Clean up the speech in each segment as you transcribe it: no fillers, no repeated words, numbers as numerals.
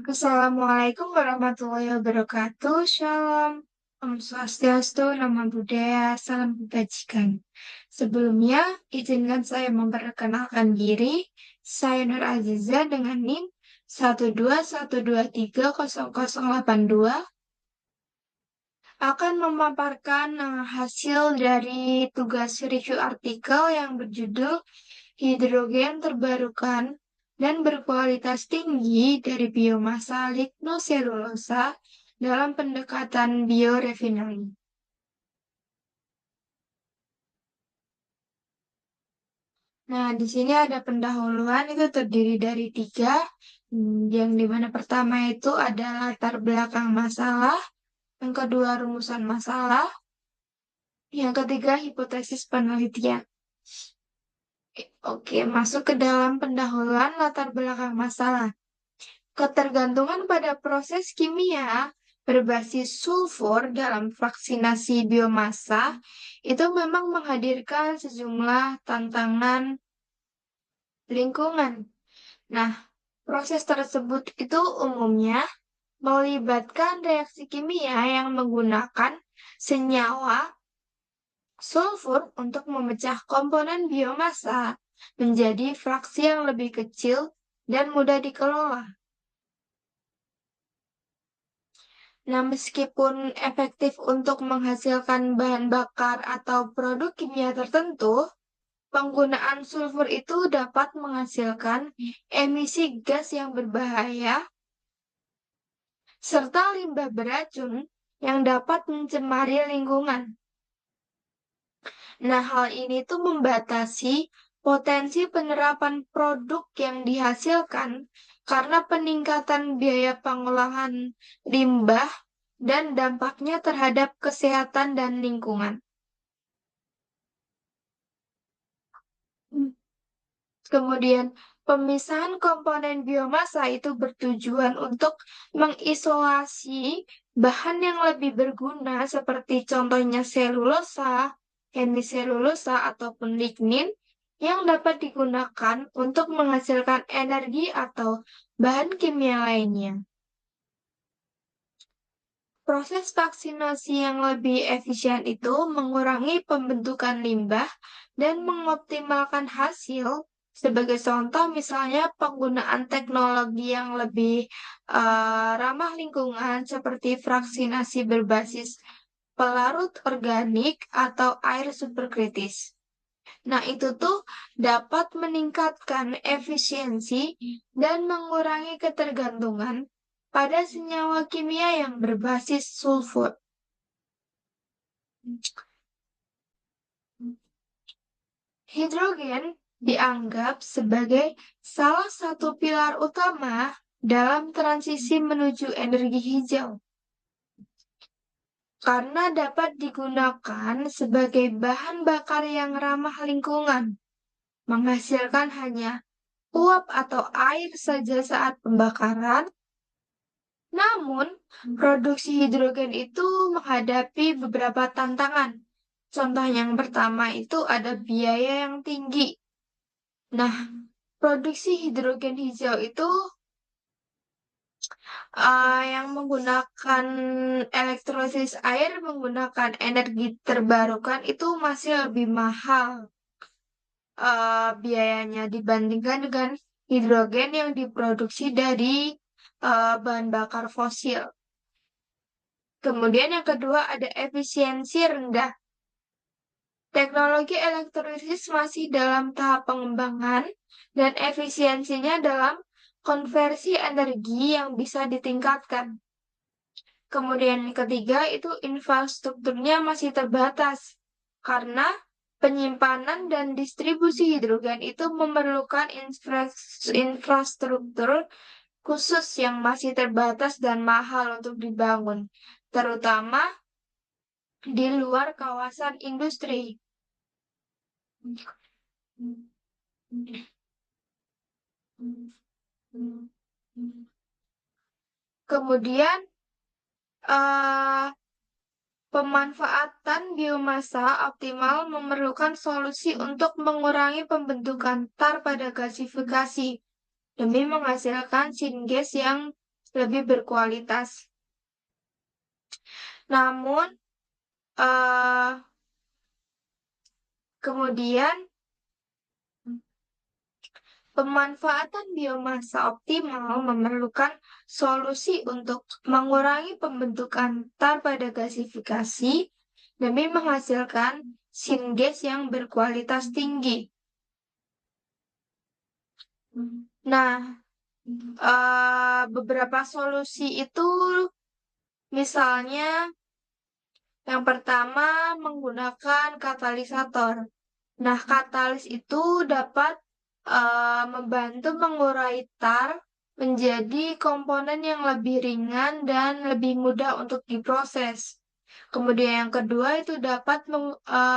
Assalamualaikum warahmatullahi wabarakatuh. Shalom. Om Swastiastu, Namo Buddhaya, salam kebajikan. Sebelumnya, izinkan saya memperkenalkan diri. Saya Nur Aziza dengan NIM 121230082 akan memaparkan hasil dari tugas review artikel yang berjudul Hidrogen terbarukan dan berkualitas tinggi dari biomasa lignoselulosa dalam pendekatan biorefinery. Nah, di sini ada pendahuluan itu terdiri dari tiga, yang dimana pertama itu ada latar belakang masalah, yang kedua rumusan masalah, yang ketiga hipotesis penelitian. Oke, masuk ke dalam pendahuluan latar belakang masalah. Ketergantungan pada proses kimia berbasis sulfur dalam vaksinasi biomasa itu memang menghadirkan sejumlah tantangan lingkungan. Nah, proses tersebut itu umumnya melibatkan reaksi kimia yang menggunakan senyawa sulfur untuk memecah komponen biomasa menjadi fraksi yang lebih kecil dan mudah dikelola. Nah, meskipun efektif untuk menghasilkan bahan bakar atau produk kimia tertentu, penggunaan sulfur itu dapat menghasilkan emisi gas yang berbahaya serta limbah beracun yang dapat mencemari lingkungan. Nah, hal ini tuh membatasi potensi penerapan produk yang dihasilkan karena peningkatan biaya pengolahan limbah dan dampaknya terhadap kesehatan dan lingkungan. Kemudian, pemisahan komponen biomasa itu bertujuan untuk mengisolasi bahan yang lebih berguna seperti contohnya selulosa, hemiselulosa, ataupun lignin yang dapat digunakan untuk menghasilkan energi atau bahan kimia lainnya. Proses vaksinasi yang lebih efisien itu mengurangi pembentukan limbah dan mengoptimalkan hasil. Sebagai contoh, misalnya penggunaan teknologi yang lebih ramah lingkungan seperti vaksinasi berbasis pelarut organik atau air superkritis. Nah, itu tuh dapat meningkatkan efisiensi dan mengurangi ketergantungan pada senyawa kimia yang berbasis sulfur. Hidrogen dianggap sebagai salah satu pilar utama dalam transisi menuju energi hijau karena dapat digunakan sebagai bahan bakar yang ramah lingkungan, menghasilkan hanya uap atau air saja saat pembakaran. Namun, produksi hidrogen itu menghadapi beberapa tantangan. Contoh yang pertama itu ada biaya yang tinggi. Nah, produksi hidrogen hijau itu yang menggunakan elektrolisis air menggunakan energi terbarukan itu masih lebih mahal biayanya dibandingkan dengan hidrogen yang diproduksi dari bahan bakar fosil. Kemudian yang kedua ada efisiensi rendah. Teknologi elektrolisis masih dalam tahap pengembangan dan efisiensinya dalam konversi energi yang bisa ditingkatkan. Kemudian yang ketiga itu infrastrukturnya masih terbatas karena penyimpanan dan distribusi hidrogen itu memerlukan infrastruktur khusus yang masih terbatas dan mahal untuk dibangun, terutama di luar kawasan industri. Kemudian eh, pemanfaatan biomasa optimal memerlukan solusi untuk mengurangi pembentukan tar pada gasifikasi demi menghasilkan syngas yang lebih berkualitas. Namun, eh, kemudian pemanfaatan biomasa optimal memerlukan solusi untuk mengurangi pembentukan tar pada gasifikasi demi menghasilkan syngas yang berkualitas tinggi. Nah, beberapa solusi itu misalnya yang pertama menggunakan katalisator. Nah, katalis itu dapat membantu mengurai tar menjadi komponen yang lebih ringan dan lebih mudah untuk diproses. Kemudian yang kedua itu dapat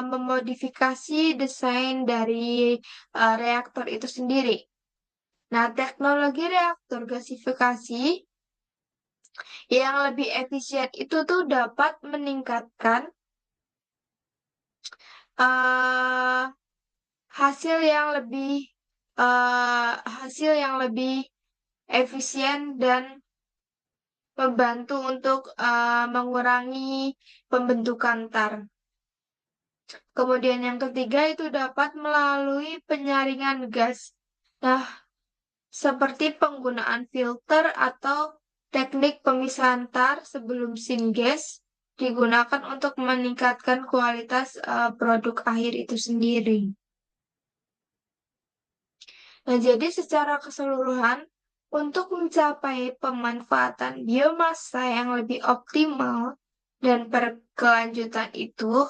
memodifikasi desain dari reaktor itu sendiri. Nah, teknologi reaktor gasifikasi yang lebih efisien itu tuh dapat meningkatkan eh, hasil yang lebih hasil yang lebih efisien dan membantu untuk mengurangi pembentukan tar. Kemudian yang ketiga itu dapat melalui penyaringan gas. Nah, seperti penggunaan filter atau teknik pemisahan tar sebelum syngas digunakan untuk meningkatkan kualitas produk akhir itu sendiri. Nah, jadi secara keseluruhan, untuk mencapai pemanfaatan biomasa yang lebih optimal dan berkelanjutan itu,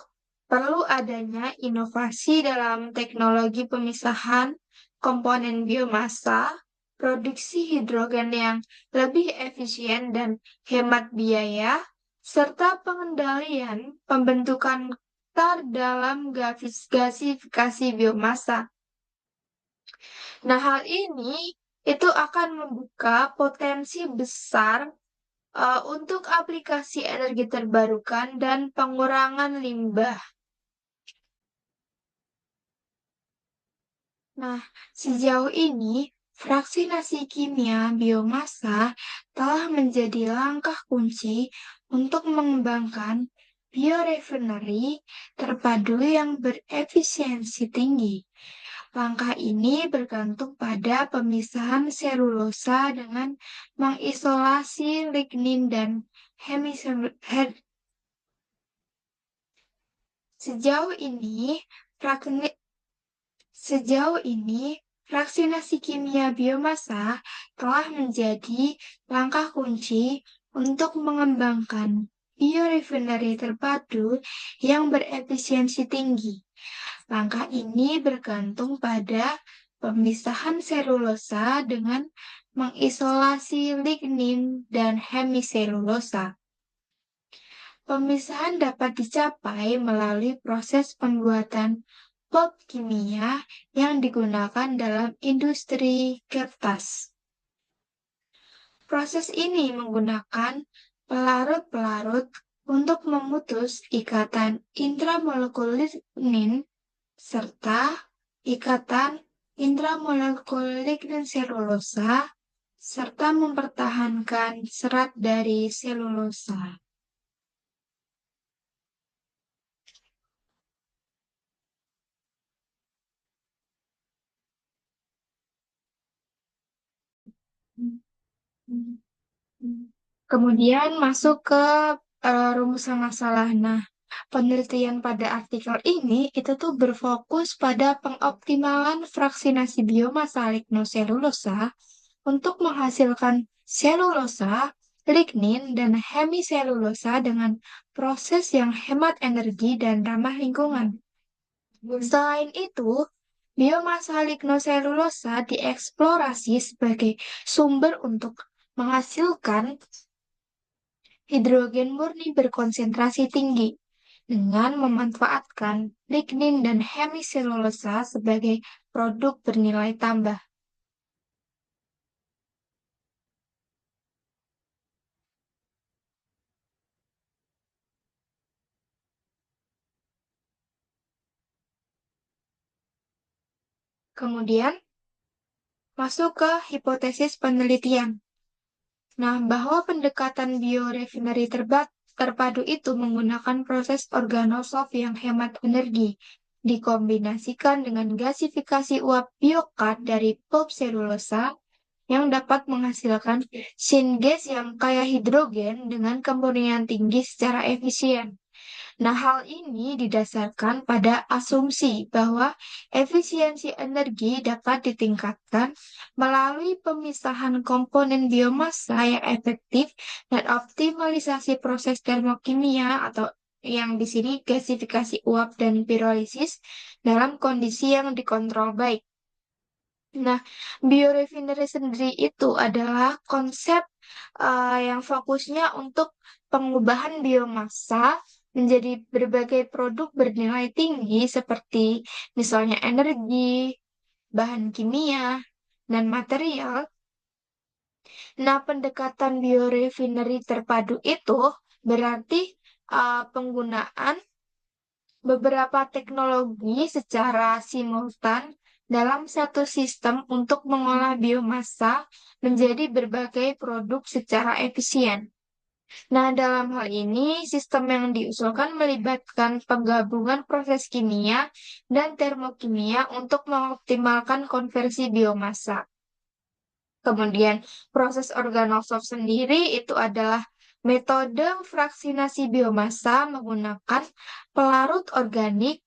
perlu adanya inovasi dalam teknologi pemisahan komponen biomasa, produksi hidrogen yang lebih efisien dan hemat biaya, serta pengendalian pembentukan tar dalam gasifikasi biomasa. Nah, hal ini itu akan membuka potensi besar untuk aplikasi energi terbarukan dan pengurangan limbah. Nah, sejauh ini fraksinasi kimia biomasa telah menjadi langkah kunci untuk mengembangkan biorefinery terpadu yang berefisiensi tinggi. Langkah ini bergantung pada pemisahan selulosa dengan mengisolasi lignin dan hemiselulose. Sejauh ini, frakni- Sejauh ini, fraksinasi kimia biomasa telah menjadi langkah kunci untuk mengembangkan biorefinery terpadu yang berefisiensi tinggi. Langkah ini bergantung pada pemisahan selulosa dengan mengisolasi lignin dan hemiselulosa. Pemisahan dapat dicapai melalui proses pembuatan pulp kimia yang digunakan dalam industri kertas. Proses ini menggunakan pelarut-pelarut untuk memutus ikatan intramolekuler lignin serta ikatan intramolekuler lignin selulosa serta mempertahankan serat dari selulosa. Kemudian masuk ke rumusan masalah. Nah, penelitian pada artikel ini itu tuh berfokus pada pengoptimalan fraksinasi biomasa lignoselulosa untuk menghasilkan selulosa, lignin, dan hemiselulosa dengan proses yang hemat energi dan ramah lingkungan. Selain itu, biomasa lignoselulosa dieksplorasi sebagai sumber untuk menghasilkan hidrogen murni berkonsentrasi tinggi dengan memanfaatkan lignin dan hemiselulosa sebagai produk bernilai tambah. Kemudian, masuk ke hipotesis penelitian. Nah, bahwa pendekatan biorefinery terpadu itu menggunakan proses organosolv yang hemat energi, dikombinasikan dengan gasifikasi uap biokat dari pulp selulosa yang dapat menghasilkan syngas yang kaya hidrogen dengan kemurnian tinggi secara efisien. Nah, hal ini didasarkan pada asumsi bahwa efisiensi energi dapat ditingkatkan melalui pemisahan komponen biomassa yang efektif dan optimalisasi proses termokimia atau yang di sini gasifikasi uap dan pirolisis dalam kondisi yang dikontrol baik. Nah, biorefinery sendiri itu adalah konsep yang fokusnya untuk pengubahan biomassa menjadi berbagai produk bernilai tinggi seperti misalnya energi, bahan kimia, dan material. Nah, pendekatan biorefinery terpadu itu berarti penggunaan beberapa teknologi secara simultan dalam satu sistem untuk mengolah biomassa menjadi berbagai produk secara efisien. Nah, dalam hal ini, sistem yang diusulkan melibatkan penggabungan proses kimia dan termokimia untuk mengoptimalkan konversi biomassa. Kemudian, proses organosolv sendiri itu adalah metode fraksinasi biomassa menggunakan pelarut organik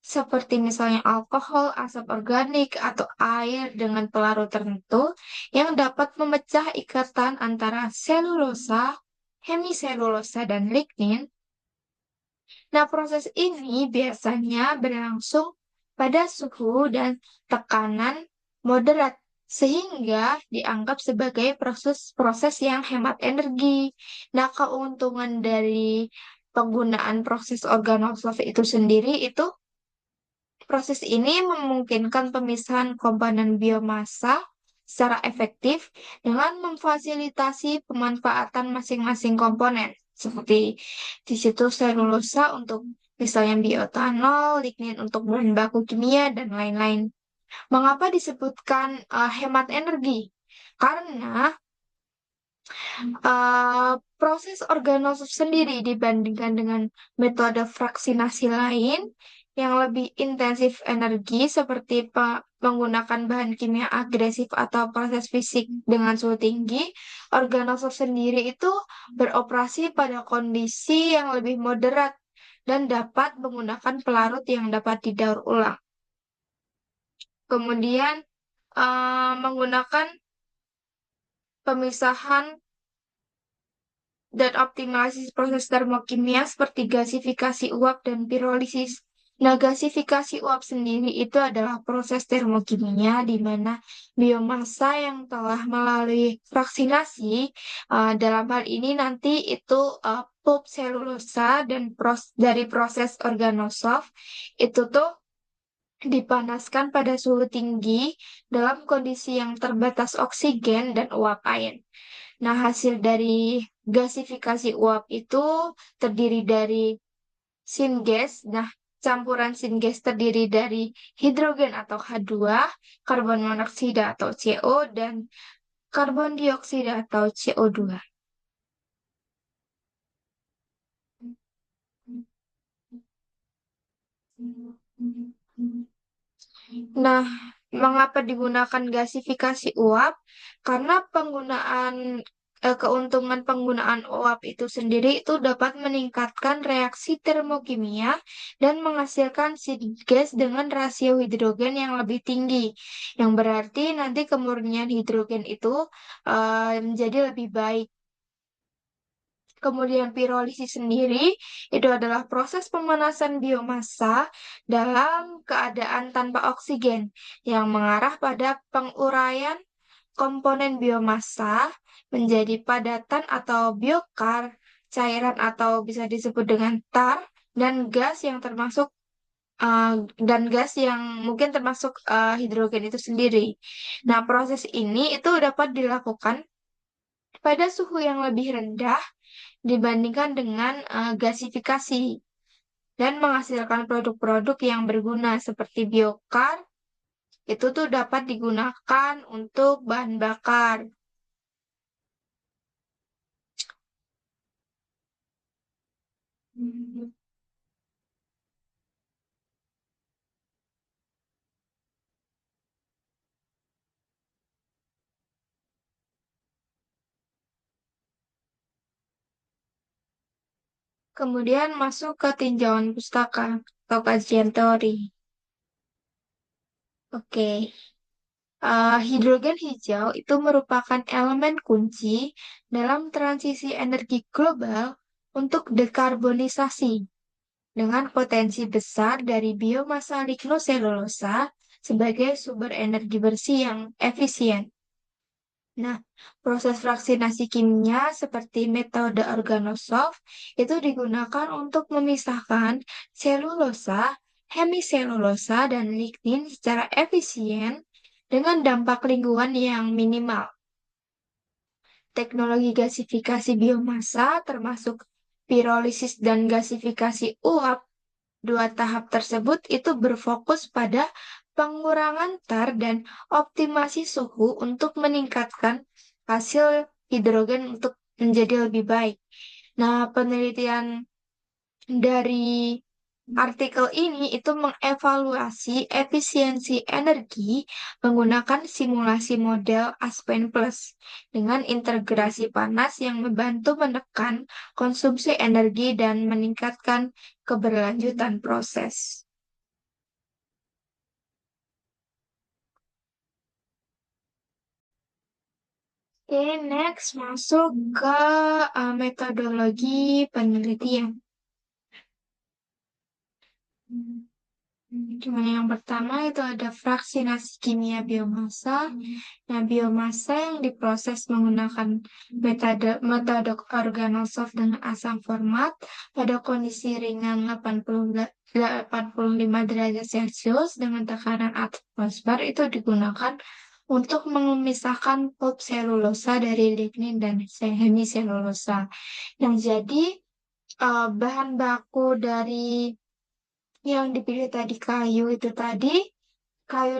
seperti misalnya alkohol, asap organik, atau air dengan pelarut tertentu yang dapat memecah ikatan antara selulosa, hemiselulosa, dan lignin. Nah, proses ini biasanya berlangsung pada suhu dan tekanan moderat sehingga dianggap sebagai proses yang hemat energi. Nah, keuntungan dari penggunaan proses organosolv itu sendiri itu proses ini memungkinkan pemisahan komponen biomassa secara efektif dengan memfasilitasi pemanfaatan masing-masing komponen, seperti di situ selulosa untuk misalnya bioetanol, lignin untuk bahan baku kimia, dan lain-lain. Mengapa disebutkan hemat energi? Karena proses organosolv sendiri dibandingkan dengan metode fraksinasi lain yang lebih intensif energi seperti menggunakan bahan kimia agresif atau proses fisik dengan suhu tinggi, organosolv sendiri itu beroperasi pada kondisi yang lebih moderat dan dapat menggunakan pelarut yang dapat didaur ulang. Kemudian menggunakan pemisahan dan optimalisasi proses termokimia seperti gasifikasi uap dan pirolisis. Nah, gasifikasi uap sendiri itu adalah proses termokimia di mana biomassa yang telah melalui fraksinasi, dalam hal ini nanti itu pulp selulosa dan dari proses organosolv itu tuh dipanaskan pada suhu tinggi dalam kondisi yang terbatas oksigen dan uap air. Nah, hasil dari gasifikasi uap itu terdiri dari syngas. Nah, campuran syngas terdiri dari hidrogen atau H2, karbon monoksida atau CO, dan karbon dioksida atau CO2. Nah, mengapa digunakan gasifikasi uap? Karena keuntungan penggunaan uap itu sendiri itu dapat meningkatkan reaksi termokimia dan menghasilkan gas dengan rasio hidrogen yang lebih tinggi, yang berarti nanti kemurnian hidrogen itu menjadi lebih baik. Kemudian pirolisis sendiri itu adalah proses pemanasan biomassa dalam keadaan tanpa oksigen yang mengarah pada penguraian komponen biomassa menjadi padatan atau biokar, cairan atau bisa disebut dengan tar, dan gas yang termasuk uh, dan gas yang mungkin termasuk hidrogen itu sendiri. Nah, proses ini itu dapat dilakukan pada suhu yang lebih rendah dibandingkan dengan gasifikasi dan menghasilkan produk-produk yang berguna seperti biokar itu tuh dapat digunakan untuk bahan bakar. Kemudian masuk ke tinjauan pustaka atau kajian teori. Oke. Hidrogen hijau itu merupakan elemen kunci dalam transisi energi global untuk dekarbonisasi dengan potensi besar dari biomasa lignoselulosa sebagai sumber energi bersih yang efisien. Nah, proses fraksinasi kimia seperti metode organosolv itu digunakan untuk memisahkan selulosa, hemiselulosa, dan lignin secara efisien dengan dampak lingkungan yang minimal. Teknologi gasifikasi biomasa termasuk pirolisis dan gasifikasi uap. Dua tahap tersebut itu berfokus pada pengurangan tar dan optimasi suhu untuk meningkatkan hasil hidrogen untuk menjadi lebih baik. Nah, penelitian dari artikel ini itu mengevaluasi efisiensi energi menggunakan simulasi model Aspen Plus dengan integrasi panas yang membantu menekan konsumsi energi dan meningkatkan keberlanjutan proses. Oke, next masuk ke metodologi penelitian. Cuman yang pertama itu ada fraksinasi kimia biomasa. Nah, biomasa yang diproses menggunakan metode organosolv dengan asam format pada kondisi ringan 85 derajat Celcius dengan tekanan atmosfer itu digunakan untuk memisahkan pulp selulosa dari lignin dan hemiselulosa. Yang jadi bahan baku dari yang dipilih tadi kayu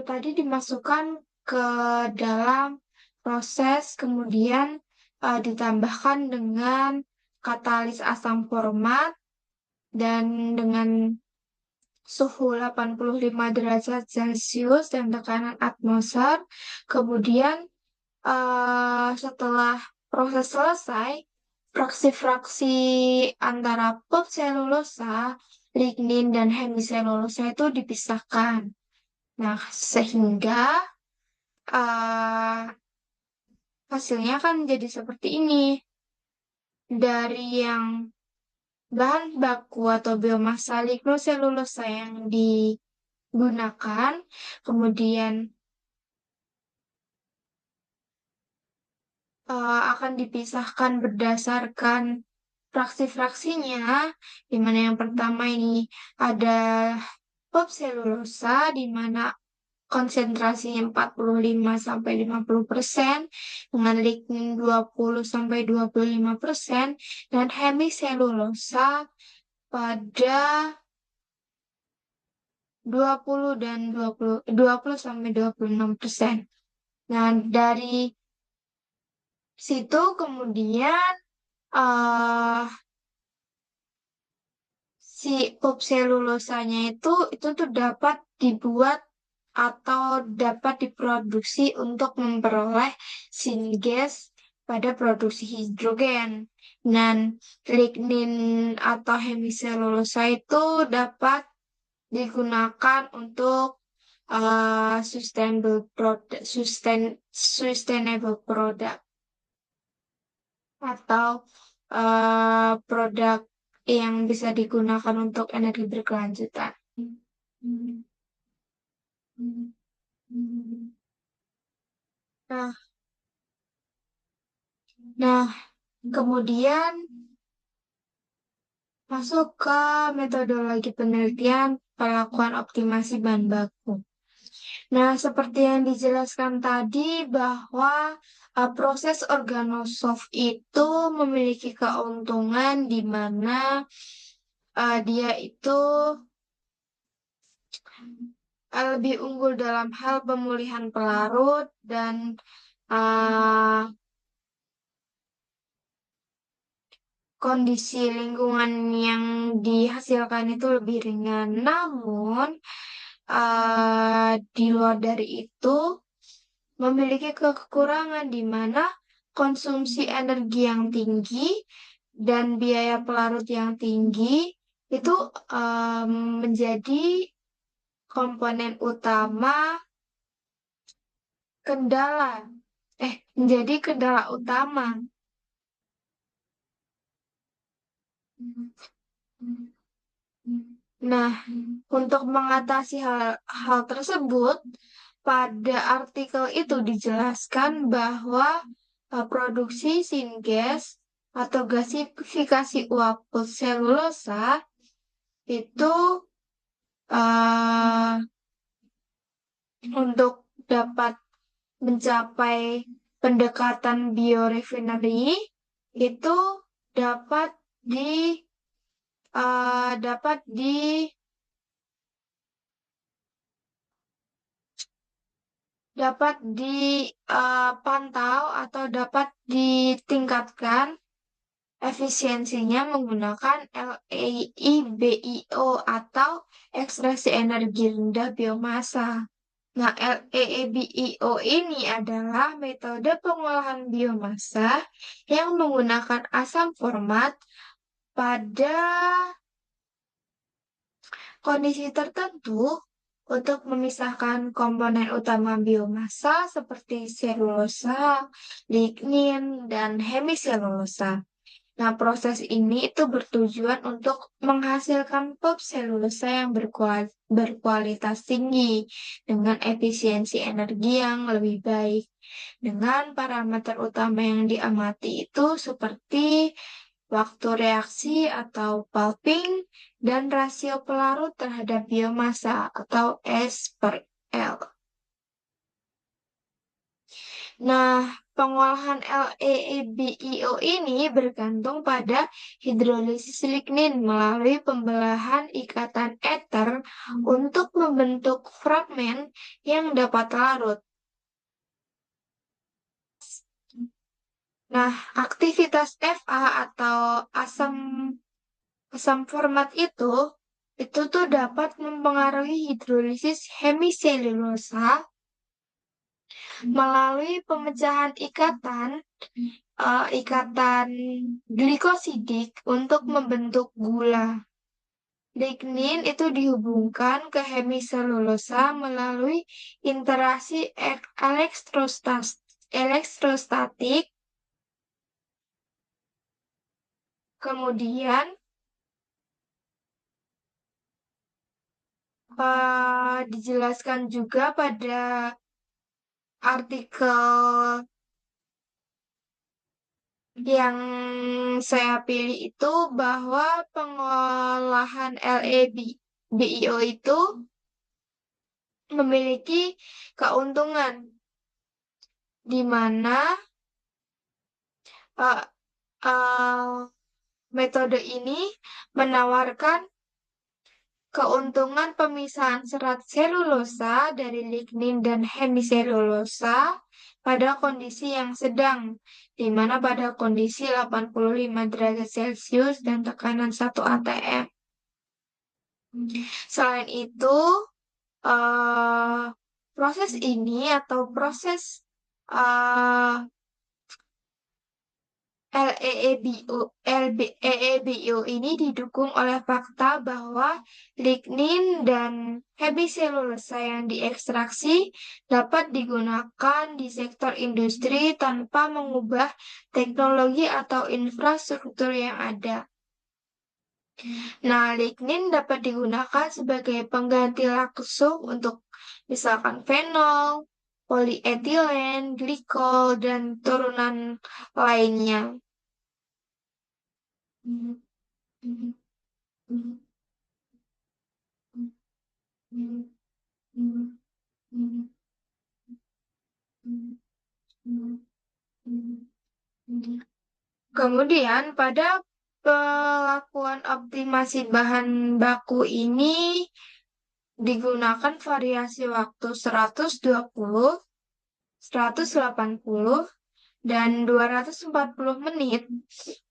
tadi dimasukkan ke dalam proses, kemudian ditambahkan dengan katalis asam format dan dengan suhu 85 derajat Celcius dan tekanan atmosfer. Kemudian setelah proses selesai, fraksi-fraksi antara pulp selulosa, lignin, dan hemiselulosa itu dipisahkan. Nah, sehingga uh, hasilnya kan jadi seperti ini. Dari yang bahan baku atau biomasa lignoselulosa yang digunakan, kemudian akan dipisahkan berdasarkan fraksi-fraksinya, di mana yang pertama ini ada pulp selulosa, di mana konsentrasinya 45 sampai 50% dengan lignin 20 sampai 25% dan hemiselulosa pada 20 dan 20 sampai 26%. Nah, dari situ kemudian eh si pulp selulosanya itu tuh dapat dibuat atau dapat diproduksi untuk memperoleh syngas pada produksi hidrogen. Dan lignin atau hemiselulosa itu dapat digunakan untuk sustainable product atau produk yang bisa digunakan untuk energi berkelanjutan. Nah, nah, kemudian masuk ke metodologi penelitian pelakuan optimasi bahan baku. Nah, seperti yang dijelaskan tadi bahwa proses organosolv itu memiliki keuntungan di mana dia itu lebih unggul dalam hal pemulihan pelarut dan uh, kondisi lingkungan yang dihasilkan itu lebih ringan. Namun, di luar dari itu, memiliki kekurangan di mana konsumsi energi yang tinggi dan biaya pelarut yang tinggi itu menjadi komponen utama kendala, menjadi kendala utama. Nah, untuk mengatasi hal tersebut, pada artikel itu dijelaskan bahwa produksi syngas atau gasifikasi uap selulosa itu eh, untuk dapat mencapai pendekatan biorefinery itu dapat di dapat dipantau atau dapat ditingkatkan efisiensinya menggunakan LEIBIO atau ekstraksi energi rendah biomasa. Nah, LEIBIO ini adalah metode pengolahan biomasa yang menggunakan asam format pada kondisi tertentu untuk memisahkan komponen utama biomasa seperti selulosa, lignin, dan hemiselulosa. Nah, proses ini itu bertujuan untuk menghasilkan pulp selulosa yang berkualitas tinggi dengan efisiensi energi yang lebih baik. Dengan parameter utama yang diamati itu seperti waktu reaksi atau pulping dan rasio pelarut terhadap biomasa atau S per L. Nah, pengolahan LEEBIO ini bergantung pada hidrolisis lignin melalui pembelahan ikatan ether untuk membentuk fragmen yang dapat larut. Nah, aktivitas Fa atau asam asam format itu tuh dapat mempengaruhi hidrolisis hemiselulosa melalui pemecahan ikatan glikosidik untuk membentuk gula. Lignin itu dihubungkan ke hemiselulosa melalui interaksi elektrostatik. Kemudian dijelaskan juga pada artikel yang saya pilih itu bahwa pengolahan LEBIO itu memiliki keuntungan di mana uh, uh, metode ini menawarkan keuntungan pemisahan serat selulosa dari lignin dan hemiselulosa pada kondisi yang sedang, di mana pada kondisi 85 derajat Celcius dan tekanan 1 atm. Selain itu, eh, proses ini atau proses eh, LEEBIO ini didukung oleh fakta bahwa lignin dan hemiselulosa yang diekstraksi dapat digunakan di sektor industri tanpa mengubah teknologi atau infrastruktur yang ada. Nah, lignin dapat digunakan sebagai pengganti langsung untuk misalkan fenol, polietilen, glikol, dan turunan lainnya. Kemudian pada pelakuan optimasi bahan baku ini digunakan variasi waktu 120, 180, dan 240 menit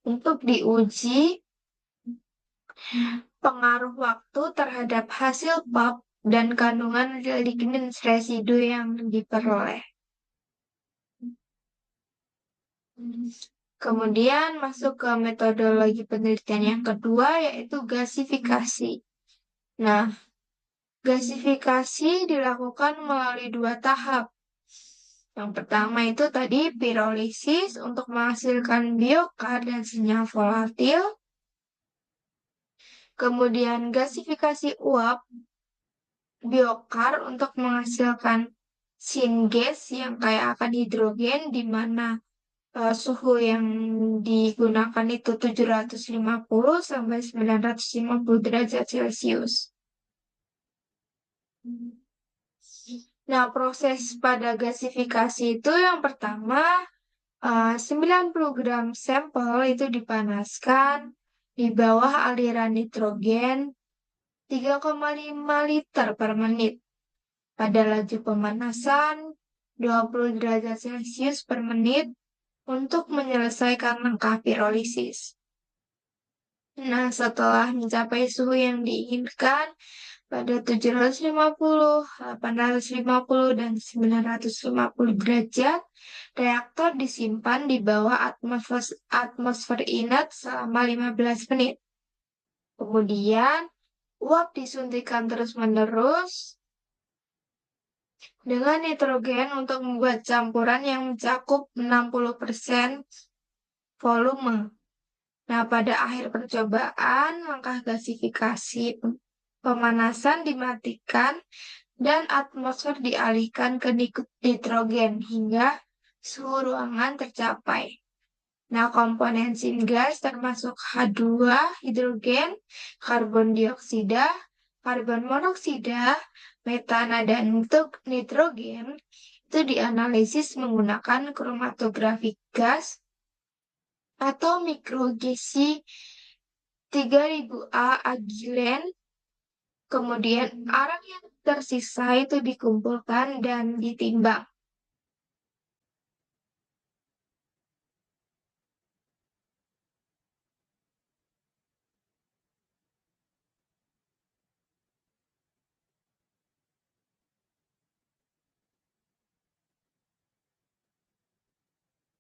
untuk diuji pengaruh waktu terhadap hasil pap dan kandungan lignins residu yang diperoleh. Kemudian masuk ke metodologi penelitian yang kedua yaitu gasifikasi. Nah, gasifikasi dilakukan melalui dua tahap. Yang pertama itu tadi pirolisis untuk menghasilkan biokar dan senyawa volatil. Kemudian gasifikasi uap biokar untuk menghasilkan syngas yang kayak akan hidrogen di mana suhu yang digunakan itu 750 sampai 950 derajat Celcius. Nah, proses pada gasifikasi itu yang pertama 90 gram sampel itu dipanaskan di bawah aliran nitrogen 3,5 liter per menit pada laju pemanasan 20 derajat Celcius per menit untuk menyelesaikan langkah pirolisis. Nah, setelah mencapai suhu yang diinginkan pada 750, 850, dan 950 derajat, reaktor disimpan di bawah atmosfer inlet selama 15 menit. Kemudian, uap disuntikan terus-menerus dengan nitrogen untuk membuat campuran yang mencakup 60% volume. Nah, pada akhir percobaan, langkah gasifikasi pemanasan dimatikan dan atmosfer dialihkan ke nitrogen hingga suhu ruangan tercapai. Nah, komponen syngas termasuk H2, hidrogen, karbon dioksida, karbon monoksida, metana, dan nitrogen itu dianalisis menggunakan kromatografi gas atau mikrogesi 3000A Agilent. Kemudian arang yang tersisa itu dikumpulkan dan ditimbang.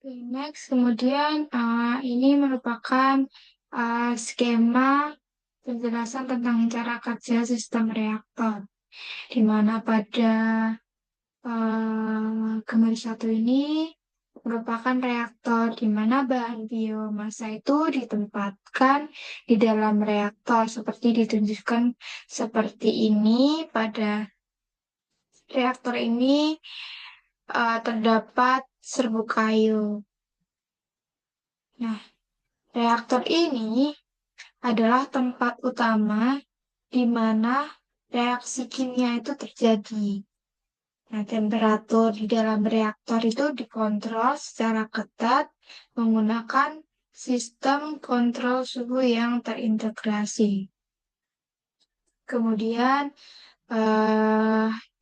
Oke, next, kemudian ini merupakan skema penjelasan tentang cara kerja sistem reaktor, di mana pada gambar satu ini merupakan reaktor di mana bahan biomasa itu ditempatkan di dalam reaktor seperti ditunjukkan seperti ini. Pada reaktor ini terdapat serbuk kayu. Nah, reaktor ini adalah tempat utama di mana reaksi kimia itu terjadi. Nah, temperatur di dalam reaktor itu dikontrol secara ketat menggunakan sistem kontrol suhu yang terintegrasi. Kemudian,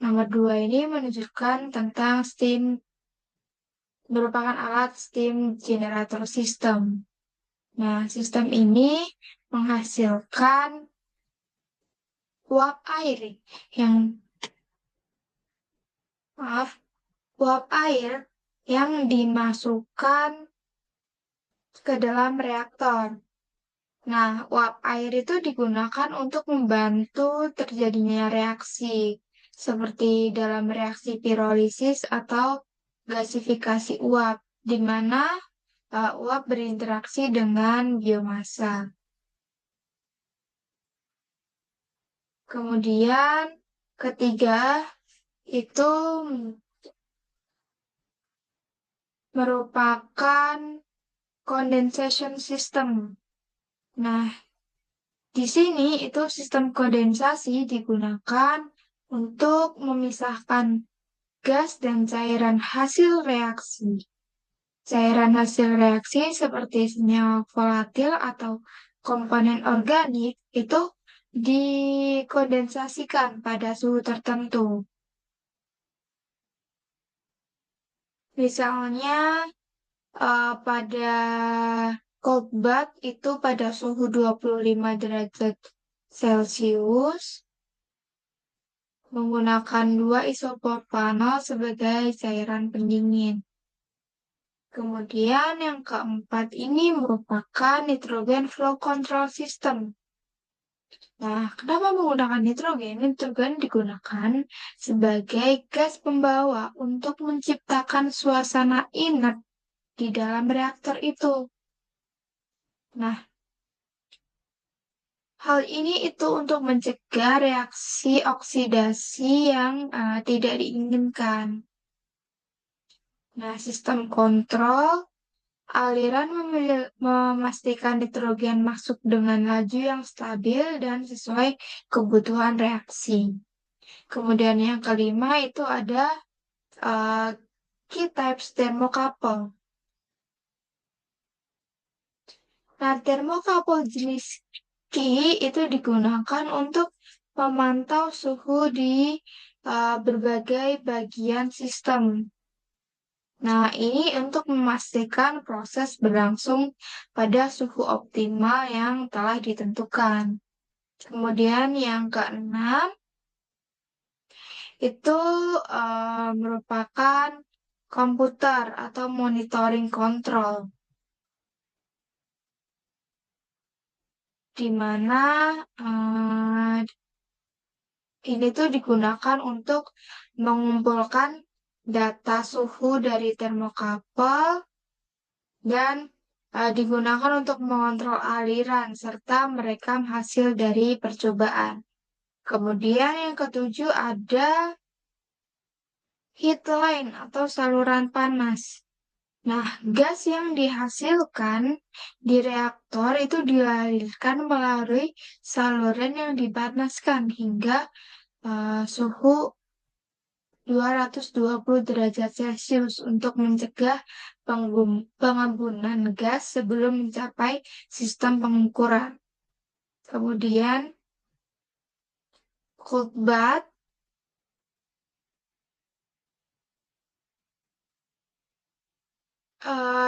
nomor 2 ini menunjukkan tentang merupakan alat steam generator system. Nah, sistem ini menghasilkan uap air yang uap air yang dimasukkan ke dalam reaktor. Nah, uap air itu digunakan untuk membantu terjadinya reaksi seperti dalam reaksi pirolisis atau gasifikasi uap, di mana uap berinteraksi dengan biomasa. Kemudian ketiga itu merupakan condensation system. Nah, di sini itu sistem kondensasi digunakan untuk memisahkan gas dan cairan hasil reaksi. Cairan hasil reaksi seperti senyawa volatil atau komponen organik itu dikondensasikan pada suhu tertentu. Misalnya Pada cold bath itu pada suhu 25 derajat Celcius menggunakan 2 isopropanol sebagai cairan pendingin. Kemudian yang keempat ini merupakan nitrogen flow control system. Nah, kenapa menggunakan nitrogen? Nitrogen digunakan sebagai gas pembawa untuk menciptakan suasana inert di dalam reaktor itu. Nah, hal ini itu untuk mencegah reaksi oksidasi yang tidak diinginkan. Nah, sistem kontrol aliran memastikan nitrogen masuk dengan laju yang stabil dan sesuai kebutuhan reaksi. Kemudian yang kelima itu ada uh, key types thermocouple. Nah, thermocouple jenis key itu digunakan untuk memantau suhu di berbagai bagian sistem. Nah, ini untuk memastikan proses berlangsung pada suhu optimal yang telah ditentukan. Kemudian yang keenam itu merupakan komputer atau monitoring control, di mana ini tuh digunakan untuk mengumpulkan data suhu dari termokapel dan digunakan untuk mengontrol aliran serta merekam hasil dari percobaan. Kemudian yang ketujuh ada heat line atau saluran panas. Nah, gas yang dihasilkan di reaktor itu dialirkan melalui saluran yang dipanaskan hingga suhu 220 derajat Celcius untuk mencegah pengembunan gas sebelum mencapai sistem pengukuran. Kemudian, cold bath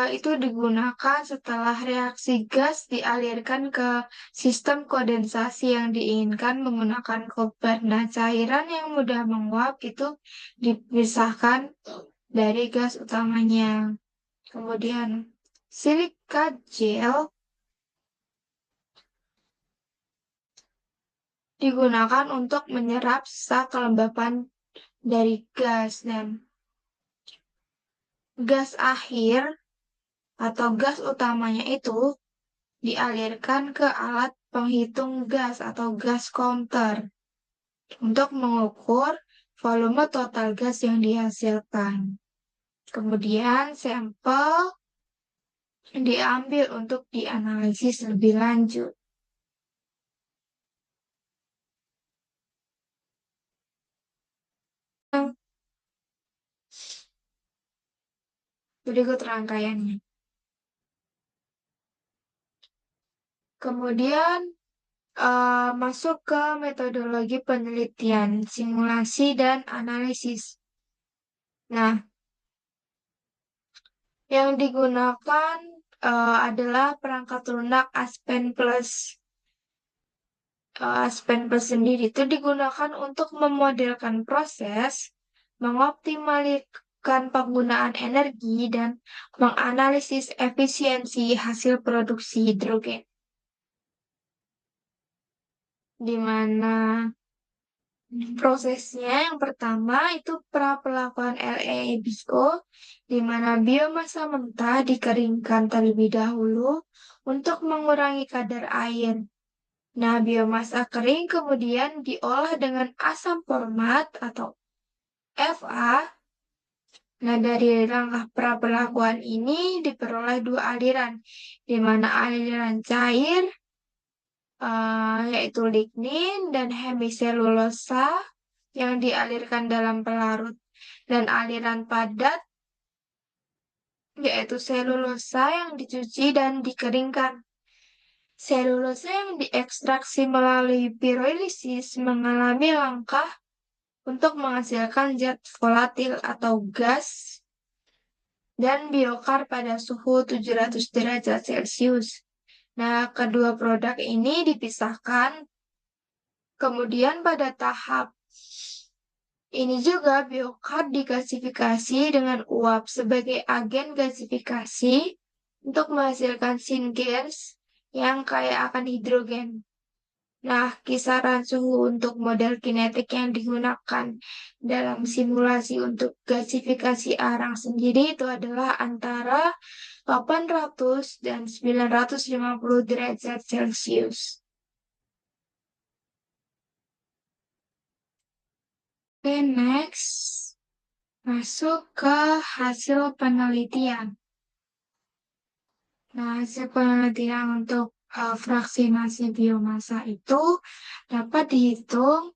itu digunakan setelah reaksi gas dialirkan ke sistem kondensasi yang diinginkan menggunakan cold bath. Nah, cairan yang mudah menguap itu dipisahkan dari gas utamanya. Kemudian, silika gel digunakan untuk menyerap sisa kelembapan dari gas dan gas akhir atau gas utamanya itu dialirkan ke alat penghitung gas atau gas counter untuk mengukur volume total gas yang dihasilkan. Kemudian sampel diambil untuk dianalisis lebih lanjut. Berikut rangkaiannya. Kemudian masuk ke metodologi penelitian, simulasi, dan analisis. Nah, yang digunakan adalah perangkat lunak Aspen Plus. Aspen Plus sendiri itu digunakan untuk memodelkan proses, mengoptimalkan penggunaan energi, dan menganalisis efisiensi hasil produksi hidrogen. Di mana prosesnya yang pertama itu pelakuan LEBO, di mana biomasa mentah dikeringkan terlebih dahulu untuk mengurangi kadar air. Nah, biomasa kering kemudian diolah dengan asam format atau Fa. Nah, dari langkah pelakuan ini diperoleh dua aliran, di mana aliran cair yaitu lignin dan hemiselulosa yang dialirkan dalam pelarut dan aliran padat yaitu selulosa yang dicuci dan dikeringkan. Selulosa yang diekstraksi melalui pirolisis mengalami langkah untuk menghasilkan zat volatil atau gas dan biokar pada suhu 700 derajat Celcius. Nah, kedua produk ini dipisahkan. Kemudian pada tahap ini juga biokar digasifikasi dengan uap sebagai agen gasifikasi untuk menghasilkan syngas yang kaya akan hidrogen. Nah, kisaran suhu untuk model kinetik yang digunakan dalam simulasi untuk gasifikasi arang sendiri itu adalah antara 800 dan 950 derajat Celcius. Oke, next. Masuk ke hasil penelitian. Nah, hasil penelitian untuk fraksinasi biomasa itu dapat dihitung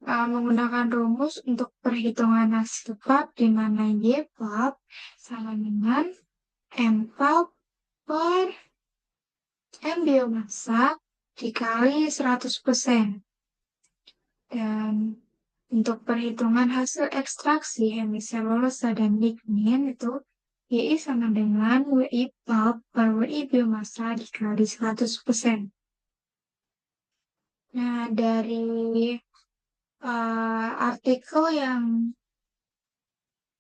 menggunakan rumus untuk perhitungan hasil pulp di mana Y pulp sama dengan M pulp per M biomasa dikali 100%. Dan untuk perhitungan hasil ekstraksi hemiselulosa dan lignin itu YI sama dengan WI pulp per WI biomasa dikali 100%. Nah, dari artikel yang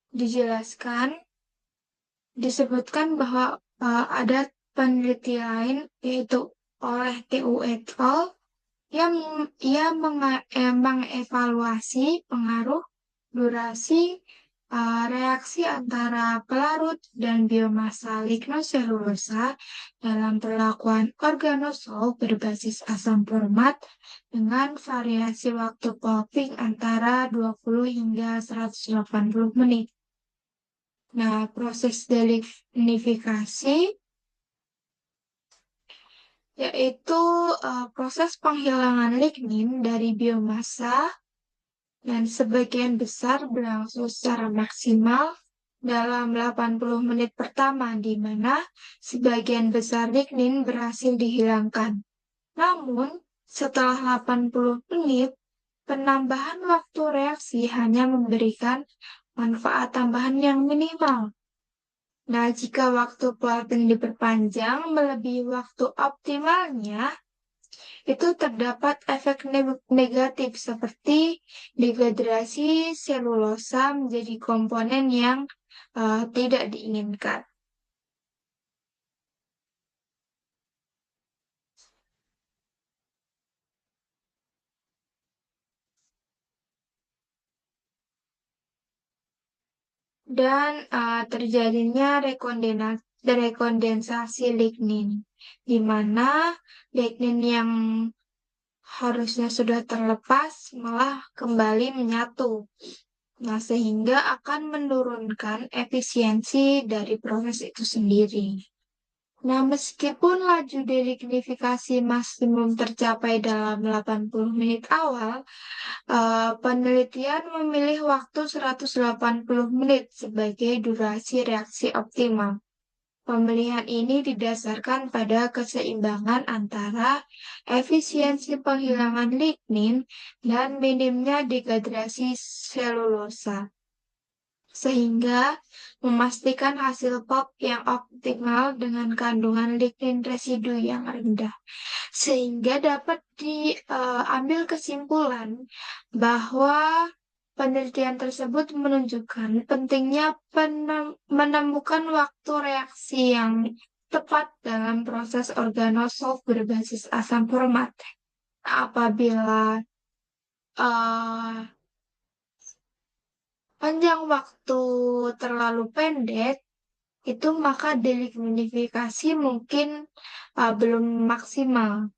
dijelaskan, disebutkan bahwa ada peneliti lain yaitu oleh TU et al. yang ia mengevaluasi pengaruh durasi reaksi antara pelarut dan biomasa lignoselulosa dalam perlakuan organosol berbasis asam format dengan variasi waktu pulping antara 20 hingga 180 menit. Nah, proses delignifikasi yaitu proses penghilangan lignin dari biomasa dan sebagian besar berlangsung secara maksimal dalam 80 menit pertama di mana sebagian besar lignin berhasil dihilangkan. Namun, setelah 80 menit, penambahan waktu reaksi hanya memberikan manfaat tambahan yang minimal. Nah, jika waktu pulping diperpanjang melebihi waktu optimalnya, itu terdapat efek negatif seperti dehidrasi selulosa menjadi komponen yang tidak diinginkan. Dan terjadinya rekondensasi lignin, di mana lignin yang harusnya sudah terlepas malah kembali menyatu. Nah, sehingga akan menurunkan efisiensi dari proses itu sendiri. Nah, meskipun laju delignifikasi maksimum tercapai dalam 80 menit awal, penelitian memilih waktu 180 menit sebagai durasi reaksi optimal. Pemilihan ini didasarkan pada keseimbangan antara efisiensi penghilangan lignin dan minimnya dehidrasi selulosa, sehingga memastikan hasil pulp yang optimal dengan kandungan lignin residu yang rendah. Sehingga dapat diambil kesimpulan bahwa penelitian tersebut menunjukkan pentingnya menemukan waktu reaksi yang tepat dalam proses organosolv berbasis asam format. Apabila uh, panjang waktu terlalu pendek, itu maka delignifikasi mungkin belum maksimal.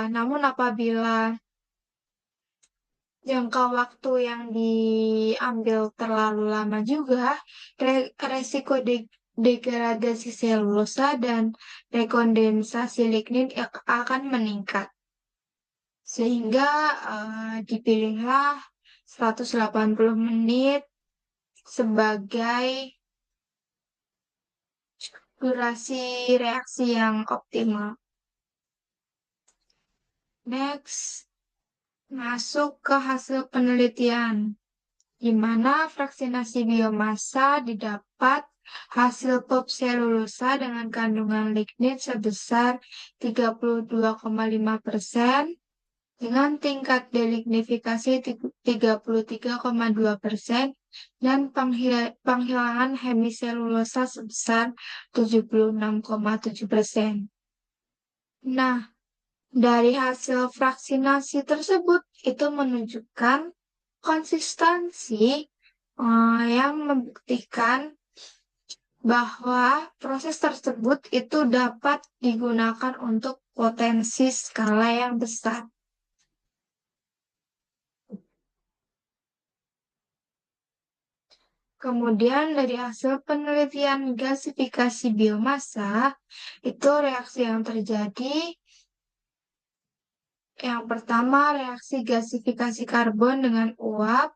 Namun apabila jangka waktu yang diambil terlalu lama juga, resiko degradasi selulosa dan rekondensasi lignin akan meningkat. Sehingga dipilihlah 180 menit sebagai durasi reaksi yang optimal. Next, masuk ke hasil penelitian. di mana fraksinasi biomassa didapat hasil pulp selulosa dengan kandungan lignit sebesar 32,5% dengan tingkat delignifikasi 33,2% dan penghilangan hemiselulosa sebesar 76,7%. Nah, dari hasil fraksinasi tersebut itu menunjukkan konsistensi yang membuktikan bahwa proses tersebut itu dapat digunakan untuk potensi skala yang besar. Kemudian dari hasil penelitian gasifikasi biomassa, itu reaksi yang terjadi. Yang pertama, reaksi gasifikasi karbon dengan uap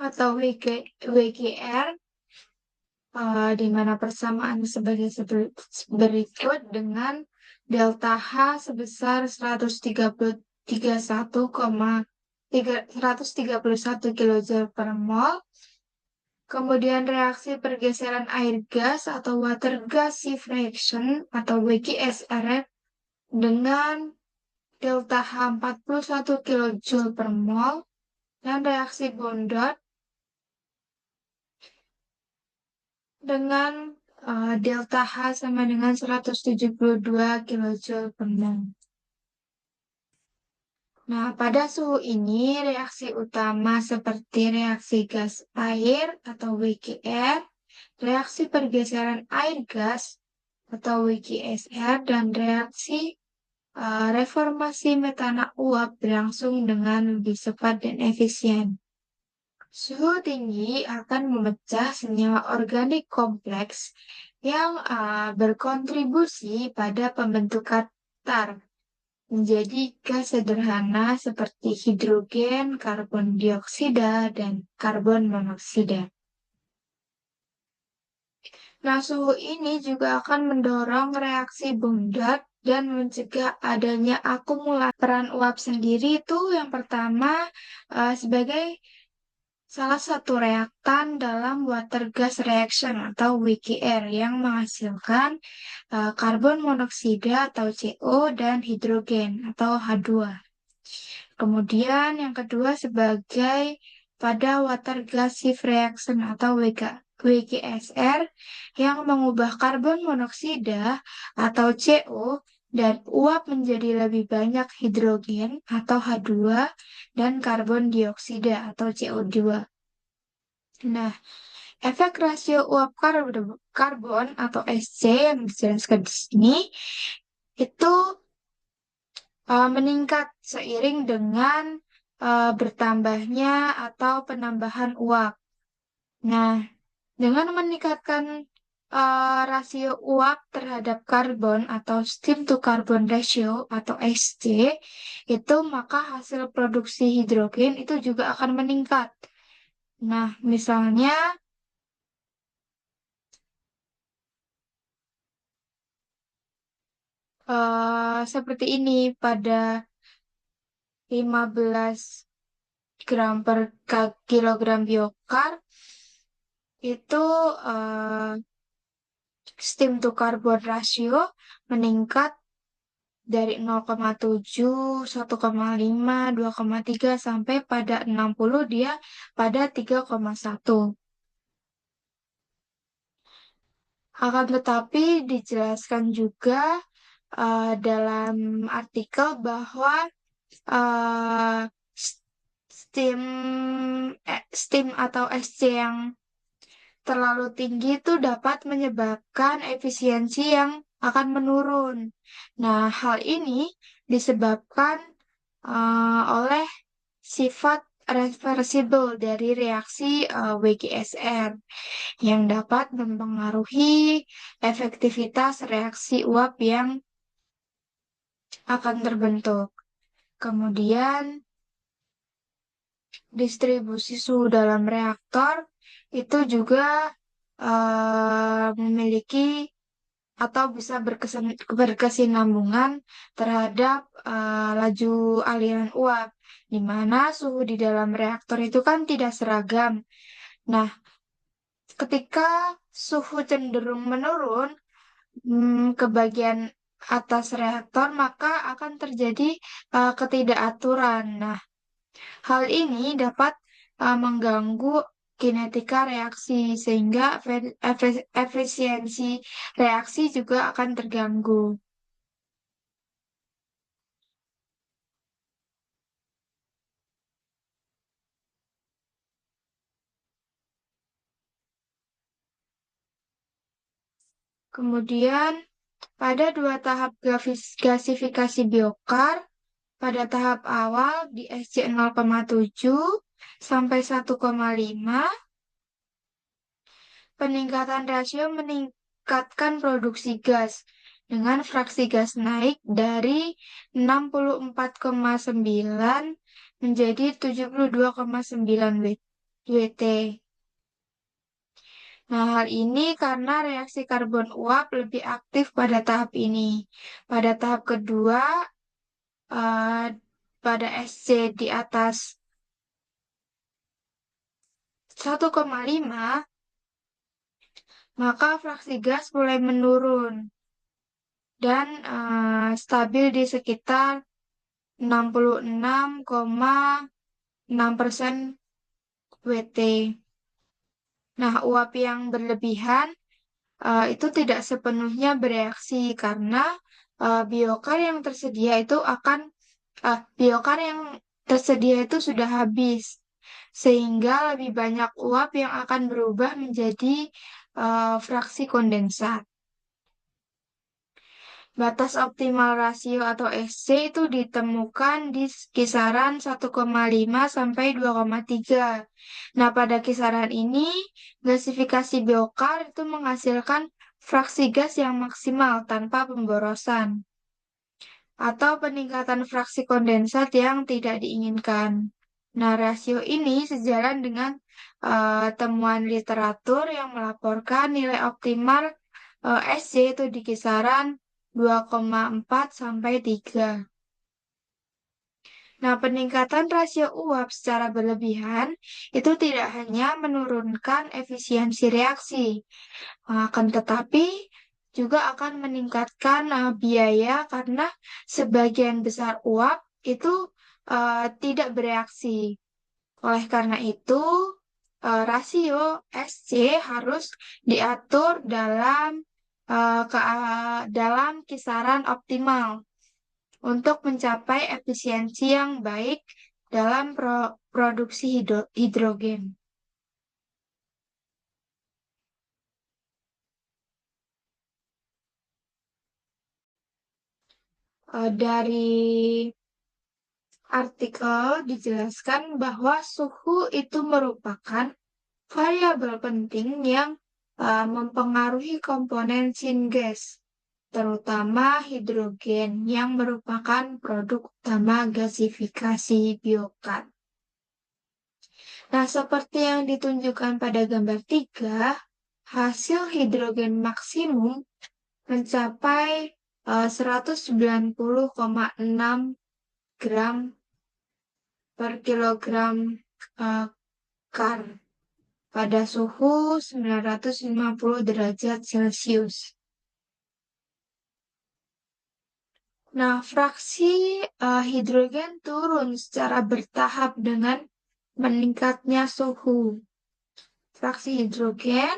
atau WGR, di mana persamaan sebagai berikut dengan delta H sebesar 131 kJ per mol. Kemudian reaksi pergeseran air gas atau water gas diffraction atau WGSR dengan delta H 41 kJ per mol dan reaksi Bondot dengan delta H sama dengan 172 kJ per mol. Nah, pada suhu ini reaksi utama seperti reaksi gas air atau WGR, reaksi pergeseran air gas atau WGSR, dan reaksi reformasi metana uap berlangsung dengan lebih cepat dan efisien. Suhu tinggi akan memecah senyawa organik kompleks yang berkontribusi pada pembentukan tar menjadi gas sederhana seperti hidrogen, karbon dioksida, dan karbon monoksida. Nah, suhu ini juga akan mendorong reaksi Bondot dan mencegah adanya akumulasi. Peran uap sendiri itu yang pertama sebagai salah satu reaktan dalam water gas reaction atau WGR yang menghasilkan karbon monoksida atau CO dan hidrogen atau H2. Kemudian yang kedua sebagai pada water gas shift reaction atau WGSR yang mengubah karbon monoksida atau CO dan uap menjadi lebih banyak hidrogen atau H2 dan karbon dioksida atau CO2. Nah, efek rasio uap karbon atau SC yang dijelaskan di sini itu meningkat seiring dengan bertambahnya atau penambahan uap. Nah, dengan meningkatkan rasio uap terhadap karbon atau steam to carbon ratio atau SC, itu maka hasil produksi hidrogen itu juga akan meningkat. Nah, misalnya seperti ini pada 15 gram per kilogram biokar itu steam to carbon ratio meningkat dari 0,7, 1,5, 2,3 sampai pada 60 dia pada 3,1. Akan tetapi dijelaskan juga dalam artikel bahwa uh, steam steam atau SC yang terlalu tinggi itu dapat menyebabkan efisiensi yang akan menurun. Nah, hal ini disebabkan oleh sifat reversible dari reaksi WGSR yang dapat mempengaruhi efektivitas reaksi uap yang akan terbentuk. Kemudian, distribusi suhu dalam reaktor itu juga memiliki atau bisa berkesinambungan terhadap laju aliran uap, di mana suhu di dalam reaktor itu kan tidak seragam. Nah, ketika suhu cenderung menurun ke bagian atas reaktor, maka akan terjadi ketidakaturan. Nah, hal ini dapat mengganggu kinetika reaksi, sehingga efisiensi reaksi juga akan terganggu. Kemudian, pada dua tahap gasifikasi biokar, pada tahap awal di SC 0,7 sampai 1,5, peningkatan rasio meningkatkan produksi gas dengan fraksi gas naik dari 64,9 menjadi 72,9 WT. Nah, hal ini karena reaksi karbon uap lebih aktif pada tahap ini. Pada tahap kedua, eh, pada SC di atas 1,5, maka fraksi gas mulai menurun dan stabil di sekitar 66,6% WT. Nah, uap yang berlebihan itu tidak sepenuhnya bereaksi karena biokar yang tersedia itu biokar yang tersedia itu sudah habis, sehingga lebih banyak uap yang akan berubah menjadi fraksi kondensat. Batas optimal rasio atau SC itu ditemukan di kisaran 1,5 sampai 2,3. Nah, pada kisaran ini, gasifikasi biokar itu menghasilkan fraksi gas yang maksimal tanpa pemborosan atau peningkatan fraksi kondensat yang tidak diinginkan. Nah, rasio ini sejalan dengan temuan literatur yang melaporkan nilai optimal SC itu di kisaran 2,4 sampai 3. Nah, peningkatan rasio uap secara berlebihan itu tidak hanya menurunkan efisiensi reaksi, akan tetapi juga akan meningkatkan biaya karena sebagian besar uap itu tidak bereaksi. Oleh karena itu, rasio SC harus diatur dalam kisaran optimal untuk mencapai efisiensi yang baik dalam produksi hidrogen. Dari artikel dijelaskan bahwa suhu itu merupakan variabel penting yang mempengaruhi komponen syngas, terutama hidrogen yang merupakan produk utama gasifikasi biokar. Nah, seperti yang ditunjukkan pada gambar 3, hasil hidrogen maksimum mencapai 190,6 gram per kilogram eh, kar pada suhu 950 derajat Celcius. Nah, fraksi hidrogen turun secara bertahap dengan meningkatnya suhu. Fraksi hidrogen,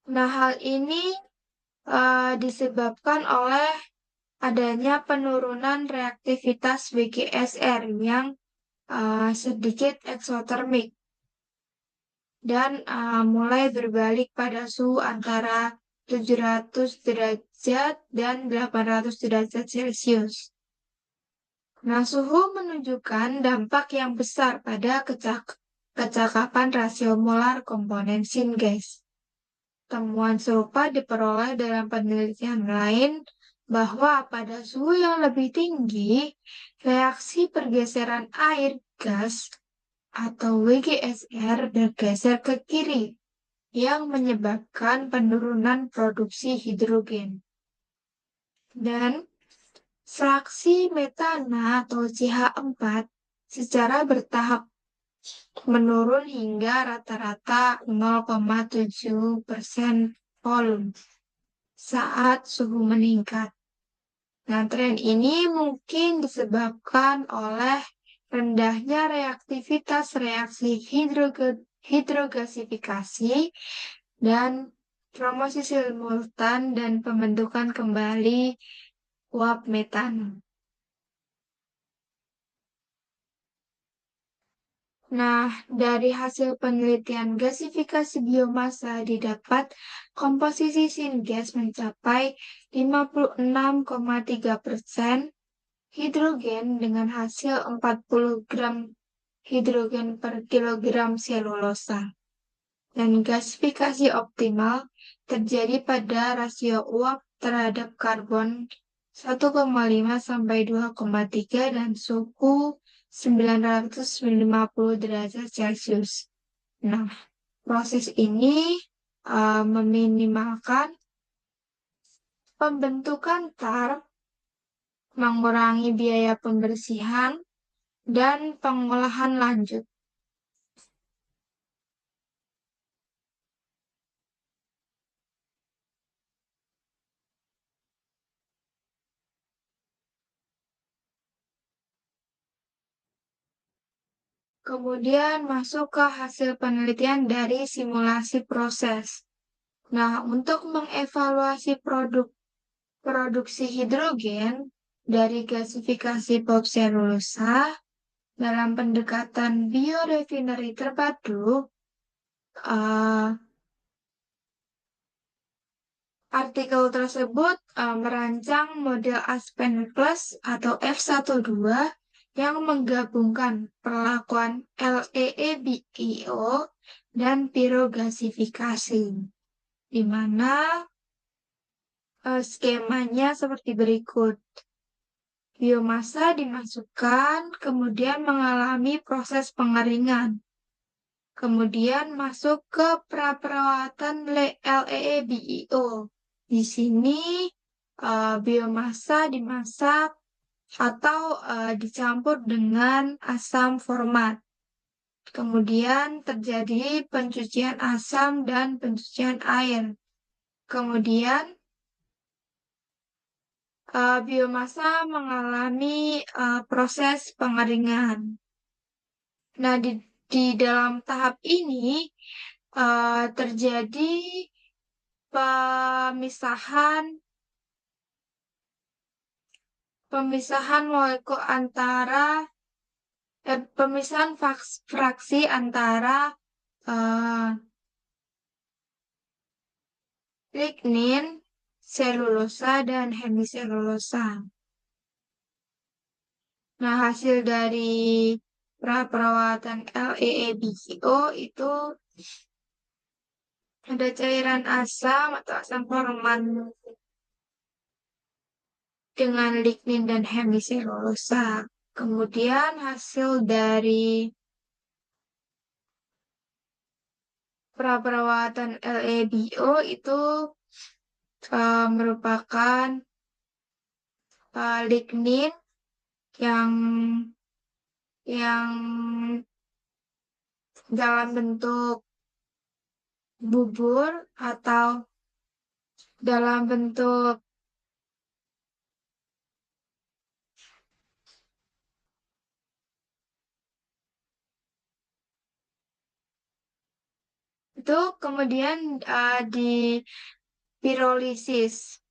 nah hal ini disebabkan oleh adanya penurunan reaktivitas WGSR yang sedikit eksotermik dan mulai berbalik pada suhu antara 700 derajat dan 800 derajat Celcius. Nah, suhu menunjukkan dampak yang besar pada kecakapan rasio molar komponen syngas. Temuan serupa diperoleh dalam penelitian lain bahwa pada suhu yang lebih tinggi, reaksi pergeseran air gas atau WGSR bergeser ke kiri yang menyebabkan penurunan produksi hidrogen. Dan fraksi metana atau CH4 secara bertahap menurun hingga rata-rata 0,7% volume saat suhu meningkat. Nah, tren ini mungkin disebabkan oleh rendahnya reaktivitas reaksi hidrogasifikasi dan promosi simultan dan pembentukan kembali uap metana. Nah, dari hasil penelitian gasifikasi biomasa didapat komposisi syngas mencapai 56,3% hidrogen dengan hasil 40 gram hidrogen per kilogram selulosa. Dan gasifikasi optimal terjadi pada rasio uap terhadap karbon 1,5 sampai 2,3 dan suhu 950 derajat Celcius. Nah, proses ini meminimalkan pembentukan tar, mengurangi biaya pembersihan, dan pengolahan lanjut. Kemudian masuk ke hasil penelitian dari simulasi proses. Nah, untuk mengevaluasi produksi hidrogen dari gasifikasi pulp selulosa dalam pendekatan biorefinery terpadu, eh, artikel tersebut merancang model Aspen Plus atau F12 yang menggabungkan perlakuan LEEBIO dan pirogasifikasi, di mana skemanya seperti berikut. Biomasa dimasukkan, kemudian mengalami proses pengeringan. Kemudian masuk ke praperawatan LEEBIO. Di sini biomasa dimasak atau dicampur dengan asam format. Kemudian terjadi pencucian asam dan pencucian air. Kemudian biomasa mengalami proses pengeringan. Nah, di dalam tahap ini terjadi pemisahan molekul antara pemisahan fraksi antara lignin, selulosa, dan hemiselulosa. Nah, hasil dari praperawatan LEEBIO itu ada cairan asam atau asam forman dengan lignin dan hemiselulosa. Kemudian hasil dari praperawatan LEBO itu merupakan lignin yang dalam bentuk bubur atau dalam bentuk itu kemudian di pirolisis.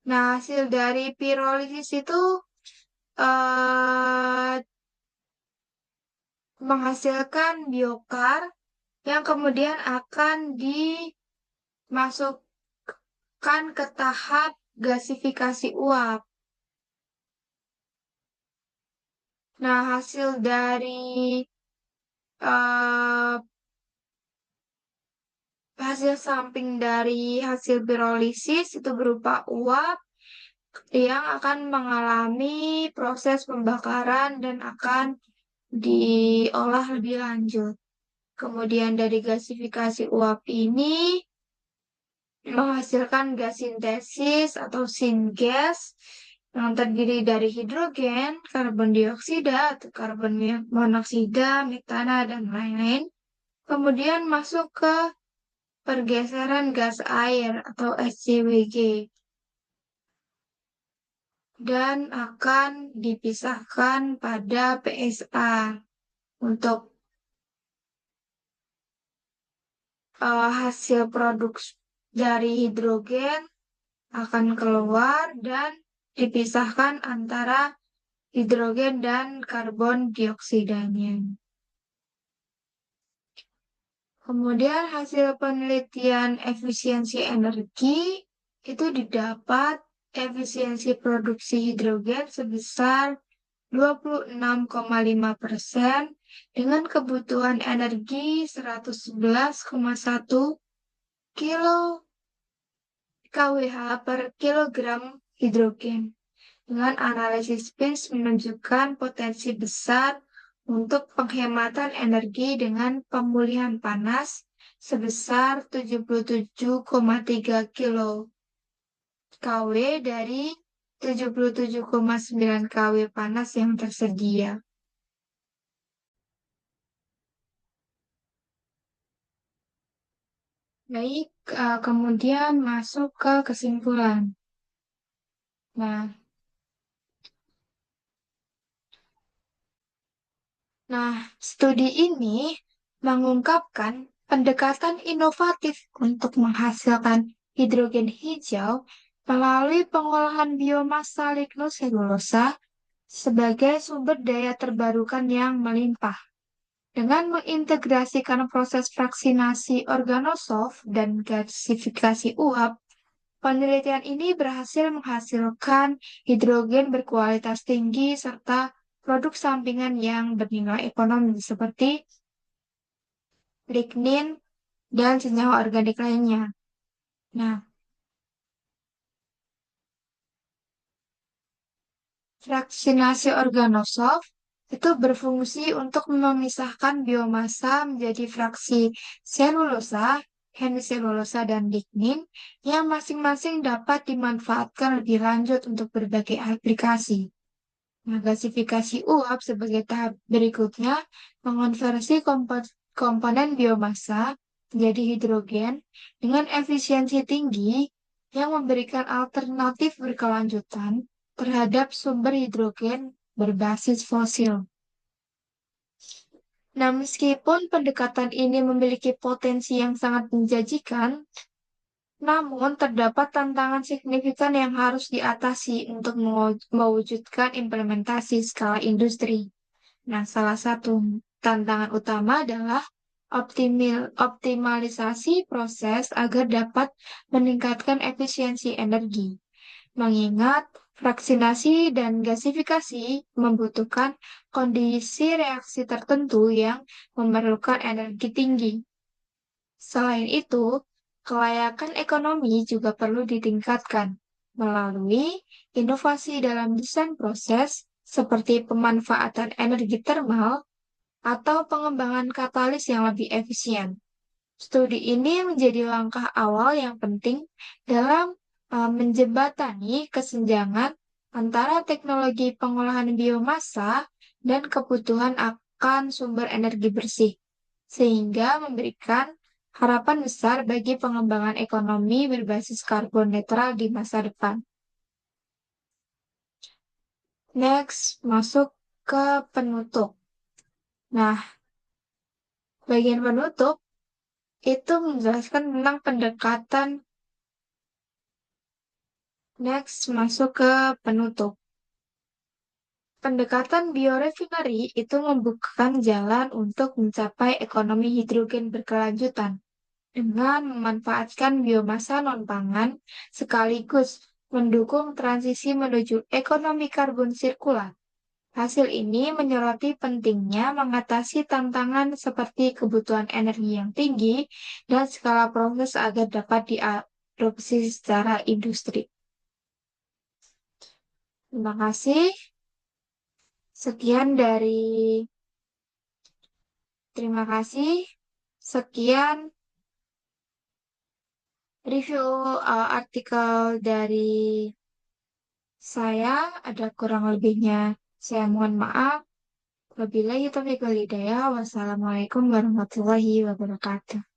Nah, hasil dari pirolisis itu menghasilkan biokar yang kemudian akan dimasukkan ke tahap gasifikasi uap. Nah, hasil dari hasil samping dari hasil pirolisis itu berupa uap yang akan mengalami proses pembakaran dan akan diolah lebih lanjut. Kemudian dari gasifikasi uap ini menghasilkan gas sintesis atau syngas yang terdiri dari hidrogen, karbon dioksida atau karbon monoksida, metana, dan lain-lain. Kemudian masuk ke pergeseran gas air atau SCWG dan akan dipisahkan pada PSA untuk hasil produk dari hidrogen akan keluar dan dipisahkan antara hidrogen dan karbon dioksidanya. Kemudian hasil penelitian efisiensi energi itu didapat efisiensi produksi hidrogen sebesar 26,5% dengan kebutuhan energi 111,1 kilo kWh per kilogram hidrogen. Dengan analisis PINS menunjukkan potensi besar untuk penghematan energi dengan pemulihan panas sebesar 77,3 kilo kW dari 77,9 kW panas yang tersedia. Baik, kemudian masuk ke kesimpulan. Nah, studi ini mengungkapkan pendekatan inovatif untuk menghasilkan hidrogen hijau melalui pengolahan biomasa lignoselulosa sebagai sumber daya terbarukan yang melimpah. Dengan mengintegrasikan proses fraksinasi organosof dan gasifikasi uap, penelitian ini berhasil menghasilkan hidrogen berkualitas tinggi serta produk sampingan yang bernilai ekonomi seperti lignin dan senyawa organik lainnya. Nah, fraksinasi organosof itu berfungsi untuk memisahkan biomasa menjadi fraksi selulosa, hemiselulosa, dan lignin yang masing-masing dapat dimanfaatkan lebih lanjut untuk berbagai aplikasi. Nah, gasifikasi uap sebagai tahap berikutnya mengonversi komponen biomasa menjadi hidrogen dengan efisiensi tinggi yang memberikan alternatif berkelanjutan terhadap sumber hidrogen berbasis fosil. Nah, meskipun pendekatan ini memiliki potensi yang sangat menjanjikan, namun terdapat tantangan signifikan yang harus diatasi untuk mewujudkan implementasi skala industri. Nah, salah satu tantangan utama adalah optimalisasi proses agar dapat meningkatkan efisiensi energi. Mengingat fraksinasi dan gasifikasi membutuhkan kondisi reaksi tertentu yang memerlukan energi tinggi. Selain itu, kelayakan ekonomi juga perlu ditingkatkan melalui inovasi dalam desain proses seperti pemanfaatan energi termal atau pengembangan katalis yang lebih efisien. Studi ini menjadi langkah awal yang penting dalam menjembatani kesenjangan antara teknologi pengolahan biomasa dan kebutuhan akan sumber energi bersih, sehingga memberikan harapan besar bagi pengembangan ekonomi berbasis karbon netral di masa depan. Next, masuk ke penutup. Nah, bagian penutup itu menjelaskan tentang pendekatan. Next, masuk ke penutup. Pendekatan biorefinery itu membukakan jalan untuk mencapai ekonomi hidrogen berkelanjutan dengan memanfaatkan biomasa non-pangan sekaligus mendukung transisi menuju ekonomi karbon sirkular. Hasil ini menyoroti pentingnya mengatasi tantangan seperti kebutuhan energi yang tinggi dan skala proses agar dapat diadopsi secara industri. Terima kasih. Sekian dari terima kasih. Sekian review artikel dari saya. Ada kurang lebihnya. Saya mohon maaf. Wabillahi taufiq wal hidayah. Wassalamualaikum warahmatullahi wabarakatuh.